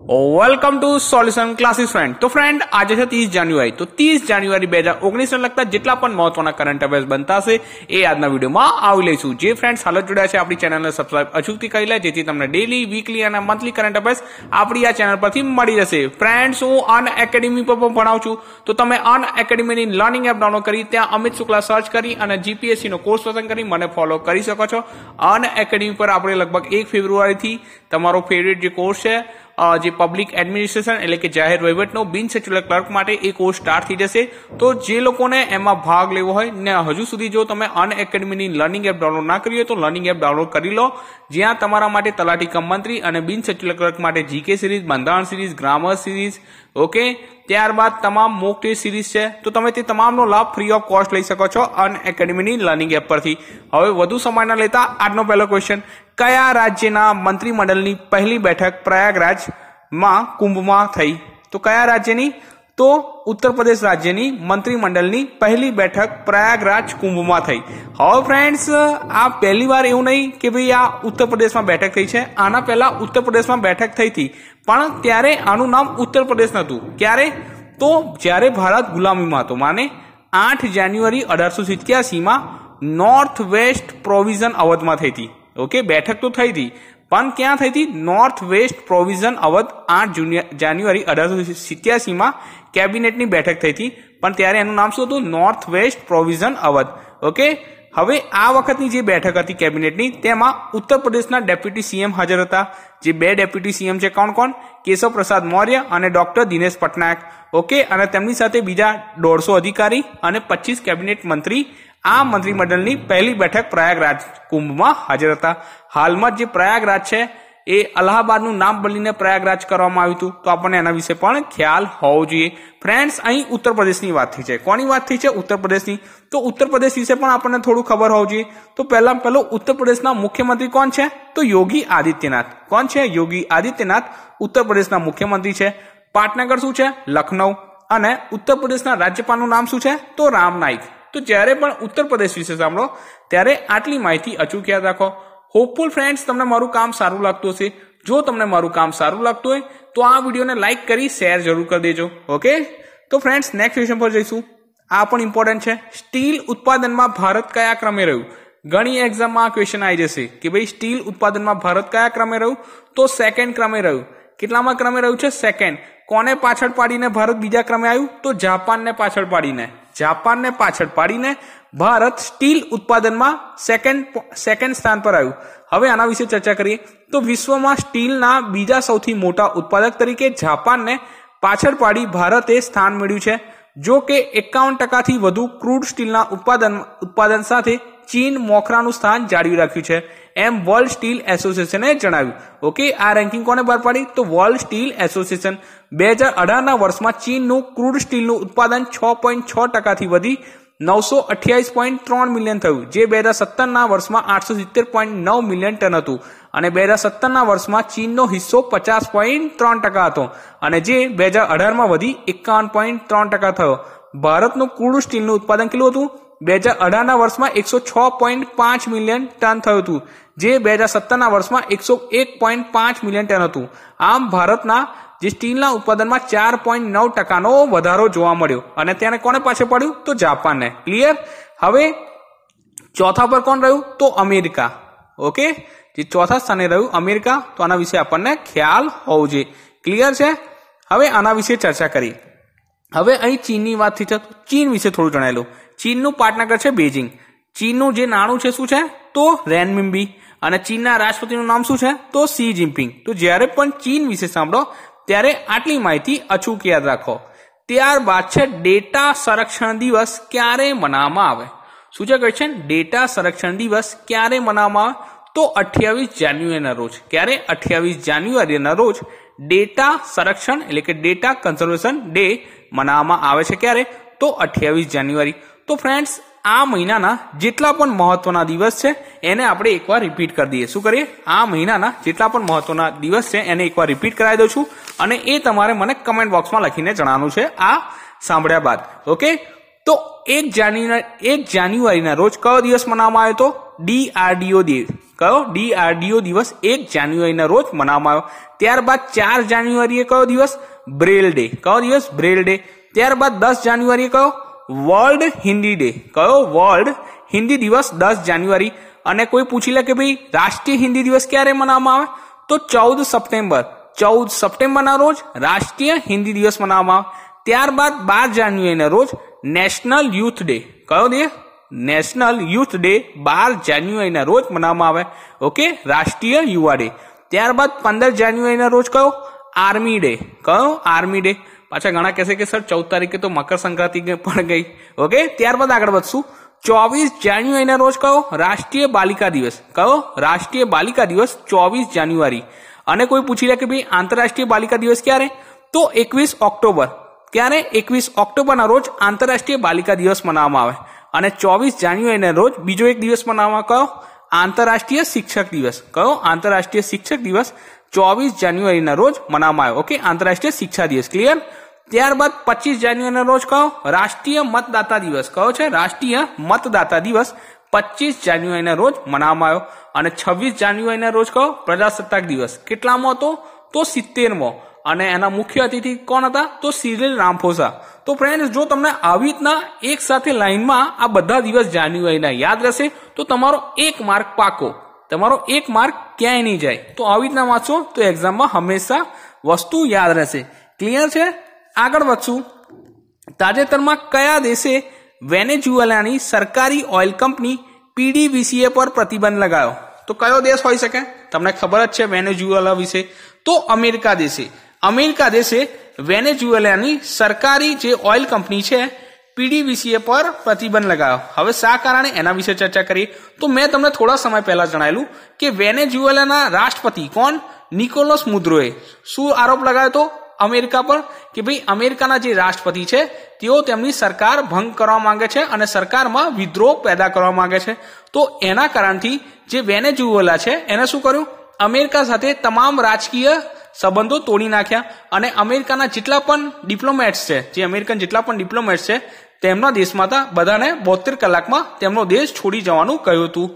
Welcome to solution classes friend. तो friend आज है 30 जान्युआरी। तो 30 जान्युआरी 2019 ने लगता જેટલા પણ મહત્વના કરંટ અફેર્સ બનતા હશે એ આજના વિડીયોમાં આવી લઈશું। જે ફ્રેન્ડ્સ હાલ જોડ્યા છે આપણી ચેનલને સબસ્ક્રાઇબ અચૂકથી કરી લે જેથી તમને ડેલી વીકલી અને મંથલી કરંટ અફેર્સ આપણી આ ચેનલ પરથી મળી જશે। ફ્રેન્ડ્સ હું અન એકેડમી પર પણ ભણાવું છું, તો તમે અન એકેડમીની લર્નિંગ એપ ડાઉનલોડ કરી ત્યાં અમિત શુક્લા સર્ચ કરી અને જીપીએસસી નો કોર્સ પસંદ કરી મને ફોલો કરી શકો છો। અન એકેડમી પર આપણે લગભગ 1 ફેબ્રુઆરીથી તમારો ફેવરેટ જે કોર્સ છે જે પબ્લિક એડમિનિસ્ટ્રેશન એટલે કે જાહેર વહીવટનો બિન સેચ્યુલર ક્લર્ક માટે એ કોર્સ સ્ટાર્ટ થઈ જશે। તો જે લોકોને એમાં ભાગ લેવો હોય ને હજુ સુધી જો તમે અન એકેડમીની લર્નિંગ એપ ડાઉનલોડ ના કરી હોય તો લર્નિંગ એપ ડાઉનલોડ કરી લો, જ્યાં તમારા માટે તલાટી કમ મંત્રી અને બિન સેચ્યુલર ક્લર્ક માટે જીકે સિરીઝ, બંધારણ સિરીઝ, ગ્રામર સિરીઝ, ઓકે, ત્યારબાદ તમામ મોક ટેસ્ટ સિરીઝ છે। તો તમે તે તમામનો લાભ ફ્રી ઓફ કોસ્ટ લઈ શકો છો અન એકેડમીની લર્નિંગ એપ પરથી। હવે વધુ સમય ન લેતા આજનો પહેલો ક્વેશ્ચન, કયા રાજ્યના મંત્રીમંડળની પહેલી બેઠક પ્રયાગરાજમાં કુંભમાં થઈ? તો કયા રાજ્યની? તો ઉત્તર પ્રદેશ રાજ્યની મંત્રીમંડળની પહેલી બેઠક પ્રયાગરાજ કુંભમાં થઈ। હવે ફ્રેન્ડ્સ આ પહેલી વાર એવું નહીં કે ભાઈ આ ઉત્તર પ્રદેશમાં બેઠક થઈ છે, આના પહેલા ઉત્તર પ્રદેશમાં બેઠક થઈ હતી પણ ત્યારે આનું નામ ઉત્તર પ્રદેશ નહોતું। ક્યારે? તો જ્યારે ભારત ગુલામીમાં હતો, માને 8 જાન્યુઆરી 1887 માં નોર્થ વેસ્ટ પ્રોવિઝન અવધમાં થઈ હતી। ઓકે, બેઠક તો થઈ હતી પણ ક્યાં થઈ હતી? નોર્થ વેસ્ટ પ્રોવિઝન અવધ 8 જાન્યુઆરી 1887 માં કેબિનેટની બેઠક થઈ હતી પણ ત્યારે એનું નામ શું હતું? North waste provision Awadh. Okay, હવે આ વખતની જે બેઠક હતી કેબિનેટની તેમાં ઉત્તર પ્રદેશના ડેપ્યુટી સીએમ હાજર હતા। જે બે ડેપ્યુટી સીએમ છે કોણ કોણ? કેશવ પ્રસાદ મૌર્ય અને ડોક્ટર દિનેશ પટનાયક। ઓકે, અને તેમની સાથે બીજા 150 અધિકારી અને 25 કેબિનેટ મંત્રી આ મંત્રીમંડળની પહેલી બેઠક પ્રયાગરાજ કુંભમાં હાજર હતા। હાલમાં જે પ્રયાગરાજ છે એ અલ્હાબાદનું નામ બદલીને પ્રયાગરાજ કરવામાં આવ્યું હતું, તો આપણને એના વિશે પણ ખ્યાલ હોવો જોઈએ। ફ્રેન્ડ્સ અહીં ઉત્તર પ્રદેશની વાત થઈ છે। કોની વાત થઈ છે? ઉત્તર પ્રદેશની। તો ઉત્તર પ્રદેશ વિશે પણ આપણને થોડું ખબર હોવું જોઈએ। તો પહેલો ઉત્તર પ્રદેશના મુખ્યમંત્રી કોણ છે? તો યોગી આદિત્યનાથ। કોણ છે? યોગી આદિત્યનાથ ઉત્તર પ્રદેશના મુખ્યમંત્રી છે। પાટનગર શું છે? લખનઉ। અને ઉત્તર પ્રદેશના રાજ્યપાલનું નામ શું છે? તો રામ નાઈક। તો જ્યારે પણ ઉત્તર પ્રદેશ વિશે સાંભળો ત્યારે આટલી માહિતી અચૂક યાદ રાખો। હોપફુલ ફ્રેન્ડ્સ તમને મારું કામ સારું લાગતું હશે। જો તમને મારું કામ સારું લાગતું હોય તો આ વિડીયોને લાઈક કરી શેર જરૂર કરી દેજો। ઓકે, તો ફ્રેન્ડ્સ નેક્સ્ટ ક્વેશ્ચન પર જઈશું। આ પણ ઇમ્પોર્ટન્ટ છે। સ્ટીલ ઉત્પાદનમાં ભારત કયા ક્રમે રહ્યું? ઘણી એક્ઝામમાં આ ક્વેશ્ચન આવી જશે કે ભાઈ સ્ટીલ ઉત્પાદનમાં ભારત કયા ક્રમે રહ્યું? તો સેકન્ડ ક્રમે રહ્યું। કેટલામાં ક્રમે રહ્યું છે? સેકન્ડ। કોને પાછળ પાડીને ભારત બીજા ક્રમે આવ્યું? તો જાપાનને પાછળ પાડીને। જાપાનને પાછળ પાડીને ભારત સ્ટીલ ઉત્પાદનમાં સેકન્ડ સ્થાન પર આવ્યું। હવે આના વિશે ચર્ચા કરીએ તો વિશ્વમાં સ્ટીલના બીજા સૌથી મોટા ઉત્પાદક તરીકે જાપાનને પાછળ પાડી ભારતે સ્થાન મેળવ્યું છે। જો કે 51% વધુ ક્રૂડ સ્ટીલના ઉત્પાદન સાથે ચીન મોખરાનું સ્થાન જાળવી રાખ્યું છે એમ વર્લ્ડ સ્ટીલ એસોસિએશને જણાવ્યું। ઓકે, આ રેન્કિંગ કોને બહાર પાડી? તો વર્લ્ડ સ્ટીલ એસોસિએશન। 2018ના વર્ષમાં ચીનનું ક્રૂડ સ્ટીલનું ઉત્પાદન 6.6% થી વધી 928.3 મિલિયન થયું, જે 2017ના વર્ષમાં 870.9 મિલિયન ટન હતું અને 2017ના વર્ષમાં ચીનનો હિસ્સો 50.3% હતો અને જે 2018માં વધી 51.3% થયો। ભારતનું ક્રૂડ સ્ટીલનું ઉત્પાદન કેટલું હતું? 2018ના વર્ષમાં 106.5 મિલિયન ટન થયું હતું, જે 2017ના વર્ષમાં 101.5 મિલિયન ટન હતું। આમ ભારતના જે સ્ટીલના ઉત્પાદનમાં 4.9%નો વધારો જોવા મળ્યો અને તેને કોને પાછળ પડ્યું? તો જાપાનને। ક્લિયર? હવે ચોથા પર કોણ રહ્યું? તો અમેરિકા। ઓકે, જે ચોથા સ્થાને રહ્યું અમેરિકા। તો આના વિશે આપણને ખ્યાલ હોવો જોઈએ। ક્લિયર છે? હવે આના વિશે ચર્ચા કરી। હવે અહીં ચીનની વાત થઈ છે, ચીન વિશે થોડું જણાવેલું। ચીનનું પાટનગર છે બેઇજિંગ। ચીનનું જે નાણું છે શું છે? તો રેનમિન્બી। અને ચીનના રાષ્ટ્રપતિનું નામ શું છે? તો શી જિનપિંગ। તો જ્યારે પણ ચીન વિશે સાંભળો ત્યારે આટલી માહિતી અચૂક યાદ રાખો। ત્યારબાદ છે ડેટા સંરક્ષણ દિવસ ક્યારે મનાવવામાં આવે? શું છે ક્વેશ્ચન? ડેટા સંરક્ષણ દિવસ ક્યારે મનાવવામાં આવે? તો 28 જાન્યુઆરીના રોજ। ક્યારે? 28 જાન્યુઆરીના રોજ ડેટા સંરક્ષણ એટલે કે ડેટા કન્ઝર્વેશન ડે મનાવવામાં આવે છે। ક્યારે? તો 28 જાન્યુઆરી। તો ફ્રેન્ડ્સ આ મહિનાના જેટલા પણ મહત્વના દિવસ છે એને આપણે એકવાર રિપીટ કરી દઈએ। શું કરીએ? આ મહિનાના જેટલા પણ મહત્વના દિવસ છે એને એકવાર રિપીટ કરાવી દઉં છું અને એ તમારે મને કમેન્ટ બોક્સમાં લખીને જણાવવાનું છે આ સાંભળ્યા બાદ। ઓકે, તો 1 જાન્યુઆરીના રોજ કયો દિવસ મનાવવામાં આવ્યો? તો DRDO ડે। કયો DRDO દિવસ 1 જાન્યુઆરીના રોજ મનાવવામાં આવ્યો. ત્યારબાદ 4 જાન્યુઆરીએ કયો દિવસ? Braille day. કયો દિવસ? Braille day. ત્યારબાદ 10 જાન્યુઆરીએ કયો? World Hindi day. કયો? વર્લ્ડ હિન્દી દિવસ 10 જાન્યુઆરી. અને કોઈ પૂછી લે કે ભાઈ રાષ્ટ્રીય હિન્દી દિવસ ક્યારે મનાવવામાં આવે? તો 14 સપ્ટેમ્બર. 14 સપ્ટેમ્બરના રોજ રાષ્ટ્રીય હિન્દી દિવસ મનાવવામાં આવે. ત્યારબાદ 12 જાન્યુઆરીના રોજ નેશનલ યુથ ડે. કયો ડે? નેશનલ યુથ ડે 12 જાન્યુઆરીના રોજ મનાવવામાં આવે. ઓકે, રાષ્ટ્રીય યુવા ડે. ત્યારબાદ 15 જાન્યુઆરીના રોજ કયો? Army day. કયો? Army day. પાછા ઘણા કહેશે કે સર 14 તારીખે તો મકર સંક્રાંતિ પણ ગઈ. ઓકે, ત્યારબાદ આગળ વધશું. 24 જાન્યુઆરીના રોજ કયો? રાષ્ટ્રીય બાલિકા દિવસ. કયો? રાષ્ટ્રીય બાલિકા દિવસ 24 જાન્યુઆરી. અને કોઈ પૂછી લે કે ભાઈ આંતરરાષ્ટ્રીય બાલિકા દિવસ ક્યારે? તો 21 ઓક્ટોબર. ક્યારે? 21 ઓક્ટોબરના રોજ આંતરરાષ્ટ્રીય બાલિકા દિવસ મનાવવામાં આવે. અને 24 જાન્યુઆરીના રોજ બીજો એક દિવસ મનાવવામાં કયો? આંતરરાષ્ટ્રીય શિક્ષક દિવસ. કયો? આંતરરાષ્ટ્રીય શિક્ષક દિવસ 24 જાન્યુઆરીના રોજ મનાવવામાં આવ્યો. ઓકે, આંતરરાષ્ટ્રીય શિક્ષા દિવસ. ક્લિયર? ત્યારબાદ 25 જાન્યુઆરીના રોજ કયો? રાષ્ટ્રીય મતદાતા દિવસ. કયો છે? રાષ્ટ્રીય મતદાતા દિવસ 25 જાન્યુઆરીના રોજ મનાવવામાં આવ્યો. અને 26 જાન્યુઆરીના રોજ કયો? પ્રજાસત્તાક દિવસ. કેટલામો હતો? તો 70મો. અને એના મુખ્ય અતિથિ કોણ હતા? તો સિરિલ રામફોસા. તો ફ્રેન્ડ્સ, જો તમને આવી રીતના એક સાથે લાઈનમાં આ બધા દિવસ જાન્યુઆરીના યાદ રહેશે તો તમારો 1 માર્ક પાકો. તમારો 1 માર્ક ક્યાંય નહીં જાય. તો આવી રીતના વાંચો તો એક્ઝામમાં હંમેશા વસ્તુ યાદ રહેશે. ક્લિયર છે? આગળ વધશું. તાજેતરમાં કયા દેશે વેનેઝુએલાની સરકારી ઓઇલ કંપની PDVSA પર પ્રતિબંધ લગાવ્યો? તો કયો દેશ હોઈ શકે? તમને ખબર જ છે વેનેઝુએલા વિશે. તો અમેરિકા દેશે. અમેરિકા દેશે વેનેઝુએલાની સરકારી જે ઓઇલ કંપની છે PDVSA પર પ્રતિબંધ લગાવ્યો. હવે શા કારણે એના વિશે ચર્ચા કરીએ. તો મેં તમને થોડા સમય પહેલા જણાવેલું કે વેનેઝુએલાના રાષ્ટ્રપતિ કોણ? નિકોલસ મુદ્રોએ શું આરોપ લગાવ્યો હતો અમેરિકા પર? કે ભાઈ અમેરિકાના જે રાષ્ટ્રપતિ છે તેઓ તેમની સરકાર ભંગ કરવા માંગે છે અને સરકારમાં વિદ્રોહ પેદા કરવા માંગે છે. તો એના કારણથી જે વેનેઝુએલા છે એને શું કર્યું? અમેરિકા સાથે તમામ રાજકીય સંબંધો તોડી નાખ્યા અને અમેરિકાના જેટલા પણ ડિપ્લોમેટ્સ છે, જે અમેરિકન જેટલા પણ ડિપ્લોમેટ્સ છે તેમના દેશમાં હતા બધાને 72 કલાકમાં તેમનો દેશ છોડી જવાનું કહ્યું હતું.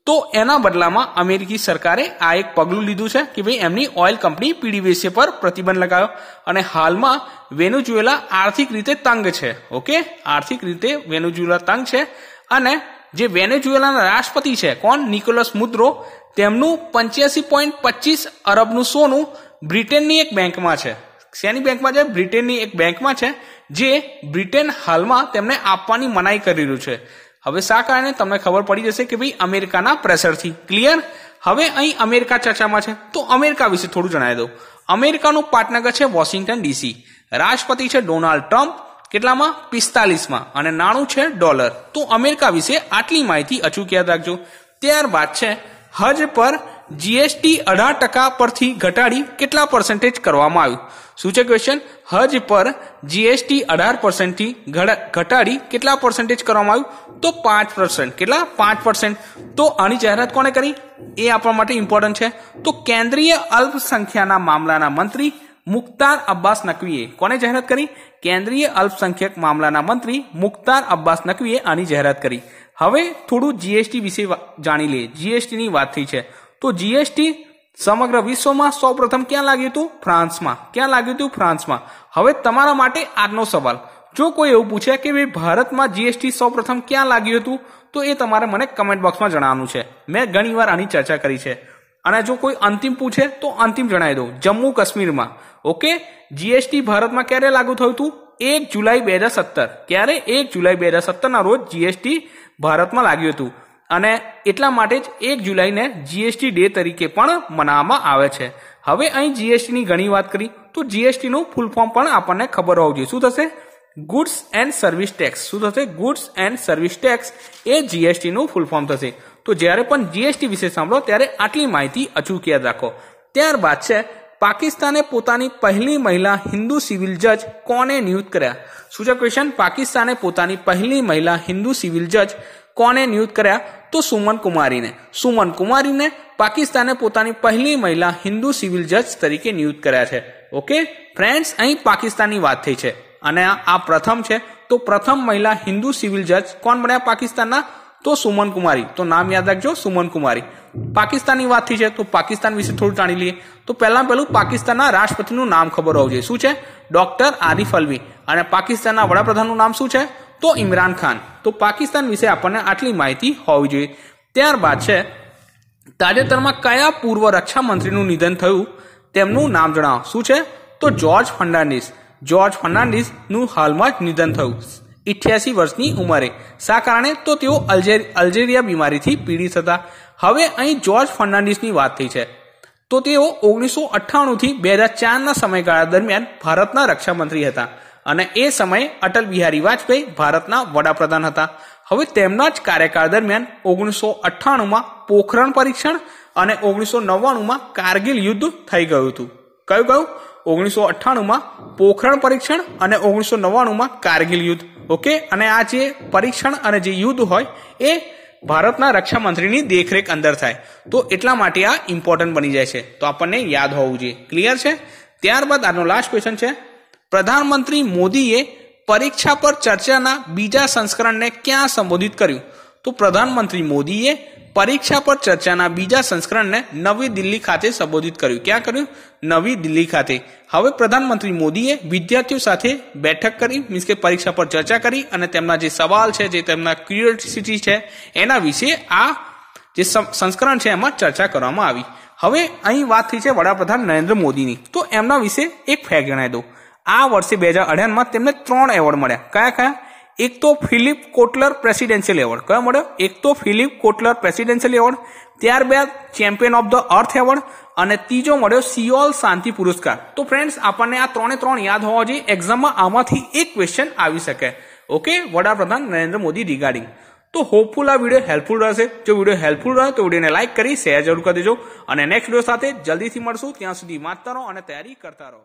તો એના બદલામાં અમેરિકી સરકારે આ એક પગલું લીધું છે કે ભાઈ એમની ઓઇલ કંપની PDVSA પર પ્રતિબંધ લગાવ્યો. અને હાલમાં વેનેઝુએલા આર્થિક રીતે તંગ છે. ઓકે, આર્થિક રીતે વેનેઝુએલા તંગ છે. અને જે વેનેઝુએલાના રાષ્ટ્રપતિ છે કોણ? નિકોલસ મુદ્રો. તેમનું 85.25 અરબનું સોનું બ્રિટનની એક બેંકમાં છે. શેની બેંકમાં છે? બ્રિટનની એક બેંકમાં છે, જે બ્રિટન હાલમાં તેમને આપવાની મનાઈ કરી રહ્યું છે. હવે શા કારણે? તમને ખબર પડી જશે કે ભાઈ અમેરિકાના પ્રેશરથી. ક્લિયર? હવે અહીં અમેરિકા ચર્ચામાં છે તો અમેરિકા વિશે થોડું જણાવી દઉં. અમેરિકાનું પાટનગર છે વોશિંગ્ટન DC. રાષ્ટ્રપતિ છે ડોનાલ્ડ ટ્રમ્પ. કેટલામાં? 45માં. અને નાણું છે ડોલર. તો અમેરિકા વિશે આટલી માહિતી અચૂક યાદ રાખજો. ત્યારબાદ છે હજ પર GST 18% પરથી ઘટાડી કેટલા પર્સન્ટેજ કરવામાં આવ્યું? શું છે ક્વેશ્ચન? હજ પર GST 18% થી ઘટાડી કેટલા પર્સન્ટેજ કરવામાં આવ્યું? તો 5%. કેટલા? 5%. તો આની જાહેરાત કોને કરી? એ આપણા માટે ઇમ્પોર્ટન્ટ છે. તો કેન્દ્રીય અલ્પસંખ્યાના મામલાના મંત્રી મુખ્તાર અબ્બાસ નકવીએ કોને જાહેરાત કરી? કેન્દ્રીય અલ્પસંખ્યક મામલાના મંત્રી મુખ્તાર અબ્બાસ નકવીએ આની જાહેરાત કરી. હવે થોડું GST વિશે જાણી લઈએ. GST ની વાત થઈ છે તો GST સમગ્ર વિશ્વમાં સૌપ્રથમ ક્યાં લાગ્યું હતું? ફ્રાન્સમાં. ક્યાં લાગ્યું હતું? ફ્રાન્સમાં. હવે તમારા માટે આજનો સવાલ, જો કોઈ એવું પૂછે કે ભાઈ ભારતમાં GST સૌપ્રથમ ક્યાં લાગ્યું હતું તો એ તમારે મને કમેન્ટ બોક્સમાં જણાવવાનું છે. મેં ઘણીવાર આની ચર્ચા કરી છે. અને જો કોઈ અંતિમ પૂછે તો અંતિમ જણાવી દઉં, જમ્મુ કાશ્મીરમાં. ઓકે, GST ભારતમાં ક્યારે લાગુ થયું હતું? 1 જુલાઈ 2017. ક્યારે? 1 જુલાઈ 2017 ના રોજ GST ભારતમાં લાગ્યું હતું. અને એટલા માટે જ 1 જુલાઈને GST ડે તરીકે પણ મનાવવામાં આવે છે. હવે અહીં GST ની ઘણી વાત કરી તો GST નું ફૂલ ફોર્મ પણ આપણને ખબર હોવું જોઈએ. શું થશે? Goods and service tax. શું થશે? Goods and service tax A GST નું ફૂલ ફોર્મ થશે. તો જ્યારે પણ GST વિશે સાંભળો ત્યારે આટલી માહિતી અચૂક યાદ રાખો. ત્યારબાદ છે પાકિસ્તાને પોતાની પહેલી મહિલા હિન્દુ સિવિલ જજ કોને નિયુક્ત કર્યા? શું છે ક્વેશ્ચન? પાકિસ્તાને પોતાની પહેલી મહિલા હિન્દુ સિવિલ જજ કોને નિયુક્ત કર્યા? તો સુમન કુમારીને. સુમન કુમારીને પાકિસ્તાને પોતાની પહેલી મહિલા હિન્દુ સિવિલ જજ તરીકે નિયુક્ત કર્યા છે. ઓકે ફ્રેન્ડ્સ, અહીં પાકિસ્તાનની વાત થઈ છે અને આ પ્રથમ છે. તો પ્રથમ મહિલા હિન્દુ સિવિલ જજ કોણ બન્યા પાકિસ્તાનના? તો સુમન કુમારી, તો નામ યાદ રાખજો સુમન કુમારી. પાકિસ્તાનની વાત થઈ છે તો પાકિસ્તાન વિશે થોડું જાણી લઈએ. તો પહેલું પાકિસ્તાનના રાષ્ટ્રપતિનું નામ ખબર હોવું જોઈએ. શું છે? ડોક્ટર આરિફ અલ્વી. અને પાકિસ્તાનના વડાપ્રધાનનું નામ શું છે? તો ઇમરાન ખાન. તો પાકિસ્તાન વિશે આપણને આટલી માહિતી હોવી જોઈએ. ત્યારબાદ છે તાજેતરમાં કયા પૂર્વ રક્ષા મંત્રીનું નિધન થયું તેમનું નામ જણાવો. શું છે? તો જોર્જ ફર્નાન્ડીસ. જોર્જ ફર્નાન્ડીસનું હાલમાં જ નિધન થયું 88 વર્ષની ઉંમરે. શા કારણે? તો તેઓ અલ્જેરિયા બીમારીથી પીડિત હતા. હવે અહીં જોર્જ ફર્નાન્ડીસની વાત થઈ છે તો તેઓ 1998 થી 2004ના સમયગાળા દરમિયાન ભારતના રક્ષામંત્રી હતા અને એ સમયે અટલ બિહારી વાજપેયી ભારતના વડાપ્રધાન હતા. હવે તેમના જ કાર્યકાળ દરમિયાન 1998માં પોખરણ પરીક્ષણ અને 1999માં કારગિલ યુદ્ધ થઈ ગયું હતું. કયું? 1998માં પોખરણ પરીક્ષણ અને 1999માં કારગિલ યુદ્ધ. ઓકે, અને આ જે પરીક્ષણ અને જે યુદ્ધ હોય એ ભારતના રક્ષા મંત્રીની દેખરેખ અંદર થાય. તો એટલા માટે આ ઇમ્પોર્ટન્ટ બની જાય છે. તો આપણને યાદ હોવું જોઈએ. ક્લિયર છે? ત્યારબાદ આજનો લાસ્ટ ક્વેશ્ચન છે, પ્રધાનમંત્રી મોદીએ પરીક્ષા પર ચર્ચાના બીજા સંસ્કરણને ક્યાં સંબોધિત કર્યું? તો પ્રધાનમંત્રી મોદીએ પરીક્ષા પર ચર્ચાના બીજા સંસ્કરણને નવી દિલ્હી ખાતે સંબોધિત કર્યું. ક્યાં કર્યું? નવી દિલ્હી ખાતે. હવે પ્રધાનમંત્રી મોદીએ વિદ્યાર્થીઓ સાથે બેઠક કરી, મીન્સ કે પરીક્ષા પર ચર્ચા કરી અને તેમના જે સવાલ છે, જે તેમના ક્યુરિયોસિટી છે એના વિશે આ જે સંસ્કરણ છે એમાં ચર્ચા કરવામાં આવી. હવે અહીં વાત થઈ છે વડાપ્રધાન નરેન્દ્ર મોદીની. તો એમના વિશે એક ફેક્ટ જણાવી દઉં. આ વર્ષે 2018માં તેમને 3 એવોર્ડ મળ્યા. કયા? એક તો ફિલિપ કોટલર પ્રેસિડેન્શિયલ એવોર્ડ. કયો મળ્યો? એક તો ફિલિપ કોટલર પ્રેસિડેન્શિયલ એવોર્ડ, ત્યારબાદ champion of the earth award અને ત્રીજો મળ્યો સિયોલ શાંતિ પુરસ્કાર. તો ફ્રેન્ડ્સ આપણને આ 3 યાદ હોવા જોઈએ. એક્ઝામમાં આમાંથી એક ક્વેશ્ચન આવી શકે. ઓકે, વડાપ્રધાન નરેન્દ્ર મોદી રિગાર્ડિંગ. તો હોપફુલ આ વિડીયો હેલ્પફુલ રહેશે. જો વિડીયો હેલ્પફુલ રહે તો વિડીયોને લાઈક કરી શેર જરૂર કરી દેજો અને નેક્સ્ટ વિડીયો સાથે જલ્દીથી મળશું. ત્યાં સુધી વાંચતા રહો અને તૈયારી કરતા રહો.